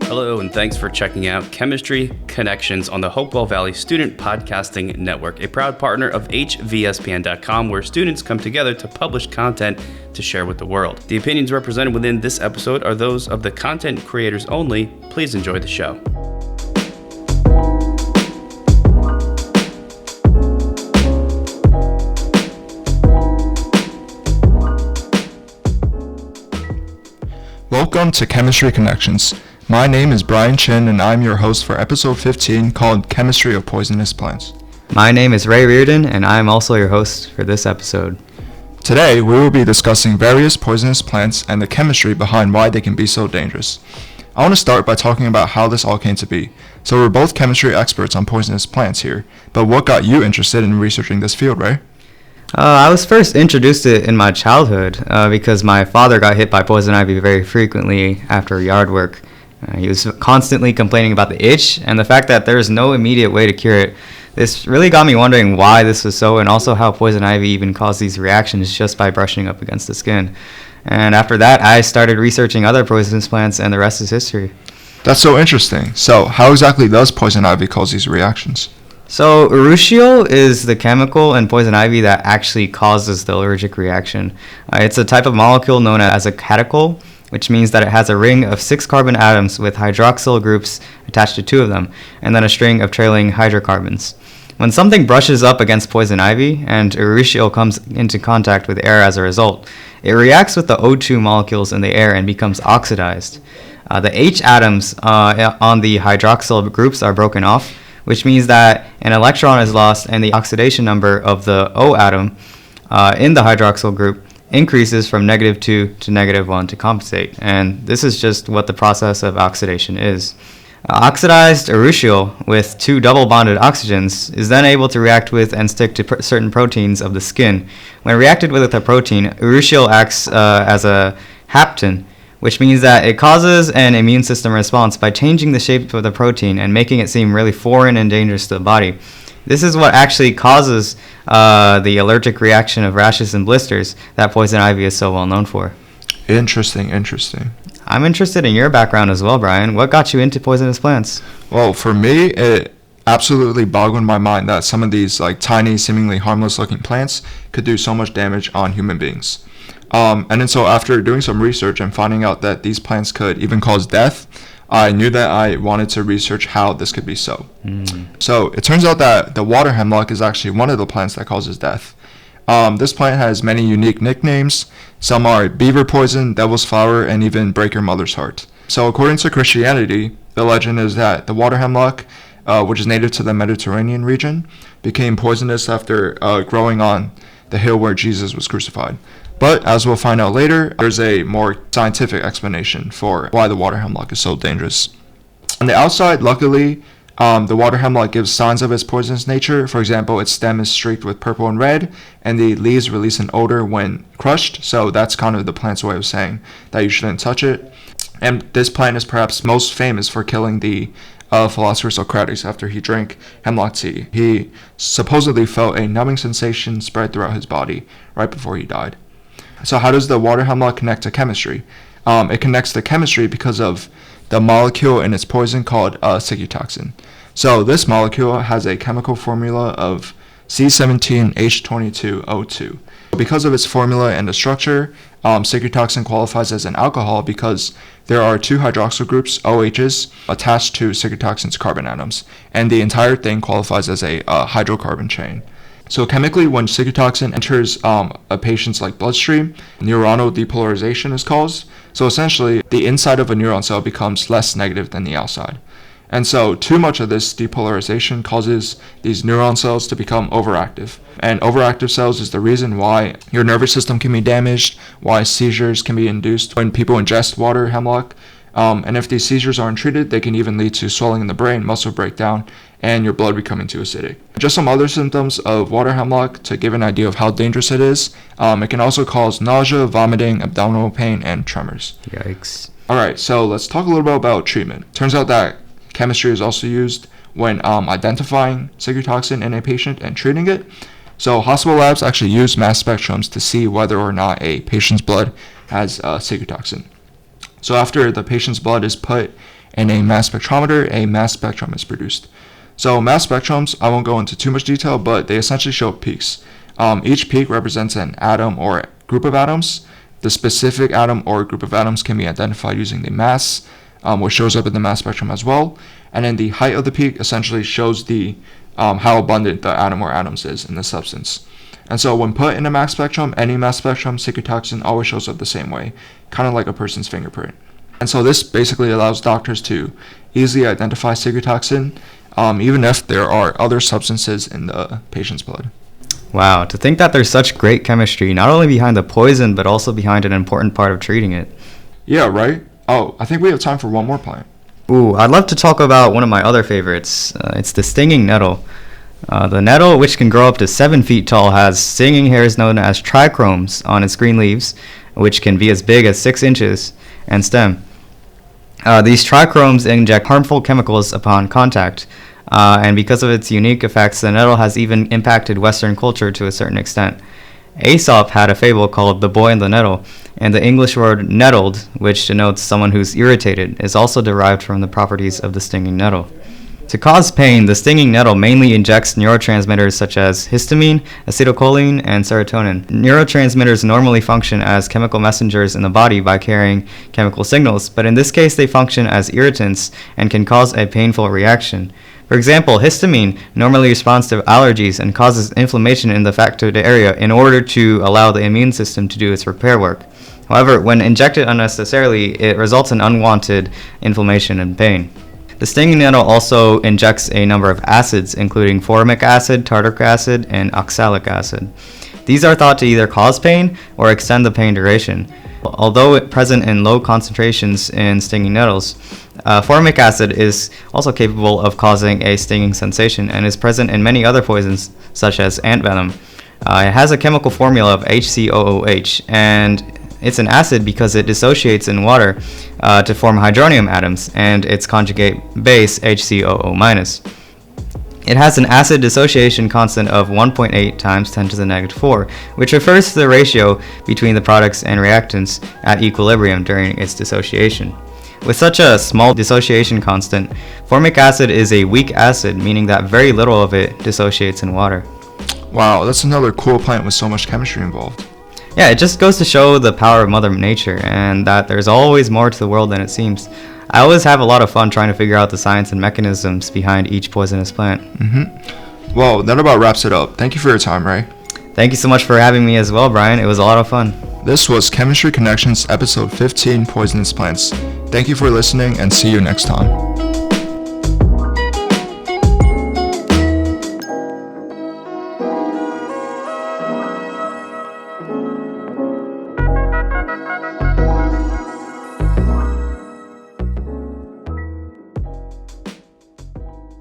Hello, and thanks for checking out Chemistry Connections on the Hopewell Valley Student Podcasting Network, a proud partner of hvspn.com, where students come together to publish content to share with the world. The opinions represented within this episode are those of the content creators only. Please enjoy the show. Welcome to Chemistry Connections. My name is Brian Chin, and I'm your host for episode 15 called Chemistry of Poisonous Plants. My name is Rey Riordan, and I'm also your host for this episode. Today, we will be discussing various poisonous plants and the chemistry behind why they can be so dangerous. I want to start by talking about how this all came to be. So we're both chemistry experts on poisonous plants here, but what got you interested in researching this field, Ray? I was first introduced to it in my childhood because my father got hit by poison ivy very frequently after yard work. He was constantly complaining about the itch and the fact that there's no immediate way to cure it. This really got me wondering why this was so, and also how poison ivy even caused these reactions just by brushing up against the skin. And after that, I started researching other poisonous plants, and the rest is history. That's so interesting. So how exactly does poison ivy cause these reactions? So urushiol is the chemical in poison ivy that actually causes the allergic reaction. It's a type of molecule known as a catechol, which means that it has a ring of 6 carbon atoms with hydroxyl groups attached to 2 of them, and then a string of trailing hydrocarbons. When something brushes up against poison ivy and urushiol comes into contact with air as a result, it reacts with the O2 molecules in the air and becomes oxidized. The H atoms on the hydroxyl groups are broken off, which means that an electron is lost and the oxidation number of the O atom in the hydroxyl group increases from -2 to -1 to compensate. And this is just what the process of oxidation is. Oxidized urushiol with 2 double bonded oxygens is then able to react with and stick to certain proteins of the skin. When reacted with a protein, urushiol acts as a hapten, which means that it causes an immune system response by changing the shape of the protein and making it seem really foreign and dangerous to the body. This is what actually causes the allergic reaction of rashes and blisters that poison ivy is so well known for. Interesting. I'm interested in your background as well, Brian. What got you into poisonous plants? Well, for me, it absolutely boggled my mind that some of these tiny, seemingly harmless looking plants could do so much damage on human beings. And then so after doing some research and finding out that these plants could even cause death, I knew that I wanted to research how this could be so. So it turns out that the water hemlock is actually one of the plants that causes death. This plant has many unique nicknames. Some are beaver poison, devil's flower, and even break your mother's heart. So according to Christianity, the legend is that the water hemlock, which is native to the Mediterranean region, became poisonous after growing on the hill where Jesus was crucified. But as we'll find out later, there's a more scientific explanation for why the water hemlock is so dangerous. On the outside, luckily, the water hemlock gives signs of its poisonous nature. For example, its stem is streaked with purple and red, and the leaves release an odor when crushed. So that's kind of the plant's way of saying that you shouldn't touch it. And this plant is perhaps most famous for killing the philosopher Socrates after he drank hemlock tea. He supposedly felt a numbing sensation spread throughout his body right before he died. So how does the water hemlock connect to chemistry? It connects to chemistry because of the molecule in its poison called cyclotoxin. So this molecule has a chemical formula of C17H22O2. Because of its formula and the structure, cyclotoxin qualifies as an alcohol because there are 2 hydroxyl groups, OHs, attached to cyclotoxin's carbon atoms, and the entire thing qualifies as a hydrocarbon chain. So chemically, when cyclotoxin enters a patient's bloodstream, neuronal depolarization is caused. So essentially, the inside of a neuron cell becomes less negative than the outside. And so too much of this depolarization causes these neuron cells to become overactive. And overactive cells is the reason why your nervous system can be damaged, why seizures can be induced when people ingest water hemlock. And if these seizures aren't treated, they can even lead to swelling in the brain, muscle breakdown, and your blood becoming too acidic. Just some other symptoms of water hemlock to give an idea of how dangerous it is. It can also cause nausea, vomiting, abdominal pain, and tremors. Yikes. Alright, so let's talk a little bit about treatment. Turns out that chemistry is also used when identifying cyclotoxin in a patient and treating it. So hospital labs actually use mass spectrums to see whether or not a patient's blood has ciguatoxin. So after the patient's blood is put in a mass spectrometer, a mass spectrum is produced. So mass spectrums, I won't go into too much detail, but they essentially show peaks. Each peak represents an atom or a group of atoms. The specific atom or group of atoms can be identified using the mass, which shows up in the mass spectrum as well. And then the height of the peak essentially shows the how abundant the atom or atoms is in the substance. And so when put in a mass spectrum, any mass spectrum, ciguatoxin always shows up the same way, kind of like a person's fingerprint. And so this basically allows doctors to easily identify ciguatoxin, even if there are other substances in the patient's blood. Wow, to think that there's such great chemistry, not only behind the poison, but also behind an important part of treating it. Yeah, right? Oh, I think we have time for one more plant. Ooh, I'd love to talk about one of my other favorites. It's the stinging nettle. The nettle, which can grow up to 7 feet tall, has stinging hairs known as trichromes on its green leaves, which can be as big as 6 inches, and stem. These trichromes inject harmful chemicals upon contact, and because of its unique effects, the nettle has even impacted Western culture to a certain extent. Aesop had a fable called The Boy and the Nettle, and the English word nettled, which denotes someone who's irritated, is also derived from the properties of the stinging nettle. To cause pain, the stinging nettle mainly injects neurotransmitters such as histamine, acetylcholine, and serotonin. Neurotransmitters normally function as chemical messengers in the body by carrying chemical signals, but in this case they function as irritants and can cause a painful reaction. For example, histamine normally responds to allergies and causes inflammation in the affected area in order to allow the immune system to do its repair work. However, when injected unnecessarily, it results in unwanted inflammation and pain. The stinging nettle also injects a number of acids, including formic acid, tartaric acid, and oxalic acid. These are thought to either cause pain or extend the pain duration. Although present in low concentrations in stinging nettles, formic acid is also capable of causing a stinging sensation and is present in many other poisons, such as ant venom. It has a chemical formula of HCOOH, and it's an acid because it dissociates in water to form hydronium atoms and its conjugate base HCOO-. It has an acid dissociation constant of 1.8 times 10 to the negative 4, which refers to the ratio between the products and reactants at equilibrium during its dissociation. With such a small dissociation constant, formic acid is a weak acid, meaning that very little of it dissociates in water. Wow, that's another cool plant with so much chemistry involved. Yeah, it just goes to show the power of Mother Nature and that there's always more to the world than it seems. I always have a lot of fun trying to figure out the science and mechanisms behind each poisonous plant. Well, that about wraps it up. Thank you for your time, Ray. Thank you so much for having me as well, Brian. It was a lot of fun. This was Chemistry Connections, episode 15, Poisonous Plants. Thank you for listening, and see you next time.